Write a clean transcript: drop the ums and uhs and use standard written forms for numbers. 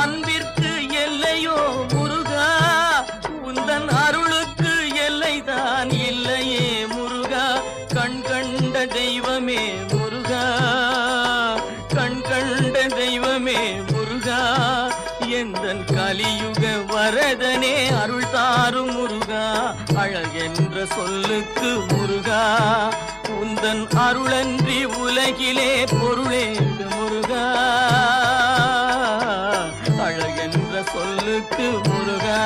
அன்பிற்கு எல்லையோ முருகா, உந்தன் அருளுக்கு எல்லைதான் இல்லையே முருகா. கண் கண்ட தெய்வமே முருகா, கண் கண்ட தெய்வமே முருகா, எந்தன் கலியுக வரதனே அருள் தாரும் முருகா. அழகென்ற சொல்லுக்கு முருகா, உந்தன் அருளன்றி உலகிலே பொருளேது முருகா. அழகென்ற சொல்லுக்கு முருகா.